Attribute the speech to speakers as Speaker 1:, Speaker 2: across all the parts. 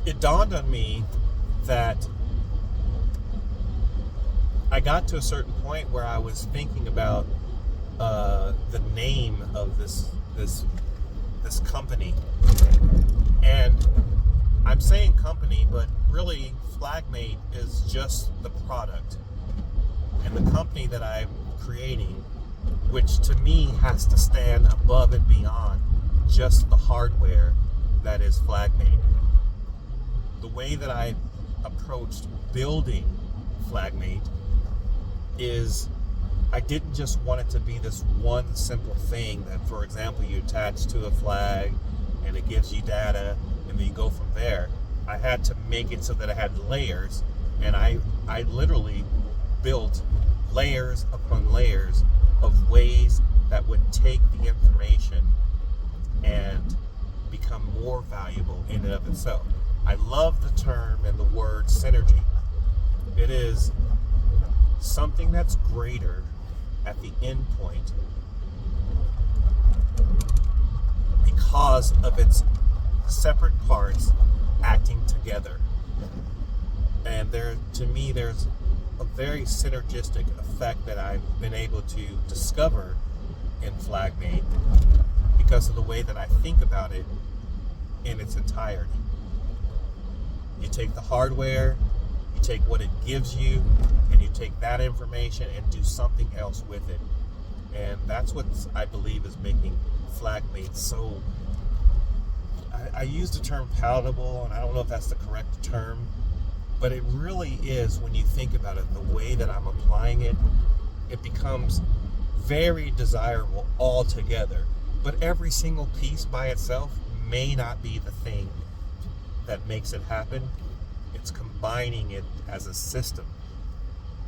Speaker 1: it dawned on me that I got to a certain point where I was thinking about the name of this company, and I'm saying company, but really FlagMate is just the product, and the company that I'm creating, which to me has to stand above and beyond just the hardware that is FlagMate. The way that I approached building FlagMate is I didn't just want it to be this one simple thing that, for example, you attach to a flag and it gives you data and then you go from there. I had to make it so that it had layers, and I literally built layers upon layers of ways that would take the information and become more valuable in and of itself. I love the term and the word synergy. It is something that's greater at the end point because of its separate parts acting together. And to me, there's a very synergistic effect that I've been able to discover in FlagMate because of the way that I think about it in its entirety. You take the hardware, you take what it gives you, and you take that information and do something else with it. And that's what I believe is making FlagMate so... I use the term palatable, and I don't know if that's the correct term, but it really is, when you think about it, the way that I'm applying it, it becomes very desirable altogether. But every single piece by itself may not be the thing that makes it happen. It's combining it as a system.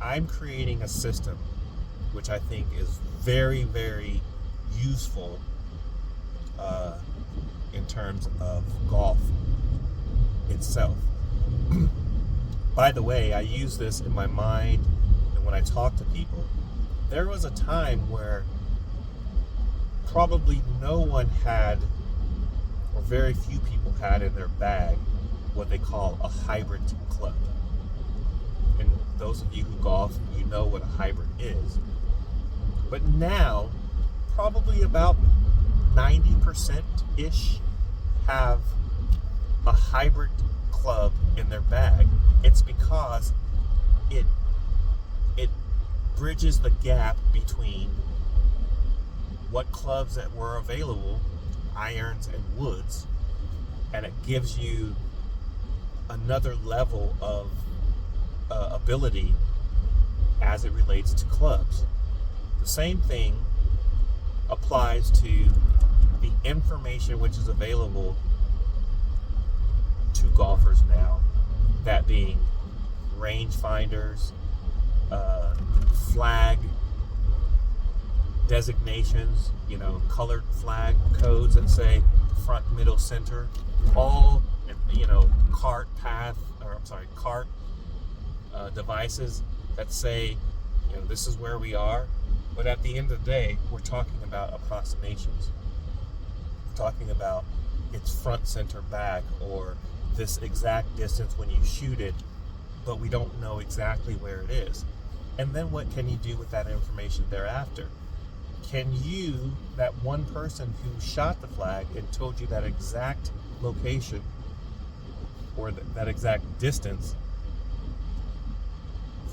Speaker 1: I'm creating a system which I think is very, very useful in terms of golf itself. By the way, I use this in my mind, and when I talk to people, there was a time where probably no one had, or very few people had in their bag, what they call a hybrid club. And those of you who golf, you know what a hybrid is. But now, probably about 90%-ish have a hybrid club in their bag. It's because it bridges the gap between what clubs that were available, irons and woods, and it gives you another level of ability as it relates to clubs. The same thing applies to the information which is available to golfers now, that being rangefinders, flag designations, colored flag codes that say front, middle, center, all, cart devices that say, this is where we are. But at the end of the day, we're talking about approximations. We're talking about its front, center, back, or this exact distance when you shoot it, but we don't know exactly where it is. And then what can you do with that information thereafter? Can you, that one person who shot the flag and told you that exact location or that exact distance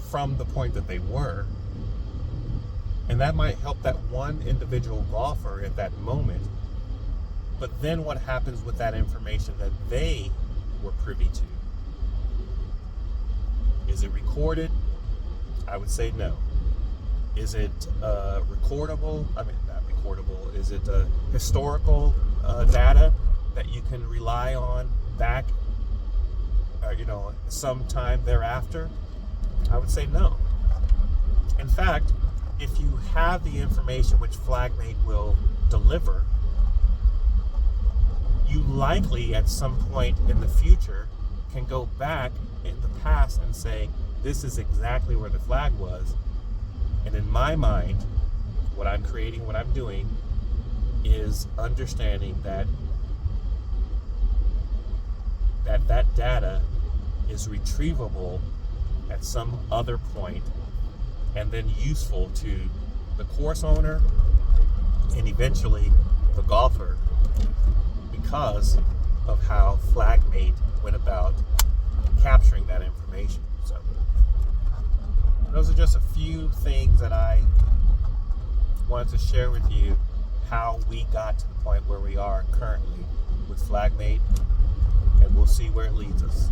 Speaker 1: from the point that they were, and that might help that one individual golfer at that moment, but then what happens with that information that they were privy to? Is it recorded? I would say no. Is it recordable? I mean, not recordable. Is it historical data that you can rely on back, sometime thereafter? I would say no. In fact, if you have the information which FlagMate will deliver, you likely at some point in the future can go back in the past and say, this is exactly where the flag was. And in my mind, what I'm creating, what I'm doing, is understanding that that data is retrievable at some other point and then useful to the course owner and eventually the golfer because of how FlagMate went about capturing that information. So those are just a few things that I wanted to share with you, how we got to the point where we are currently with FlagMate, and we'll see where it leads us.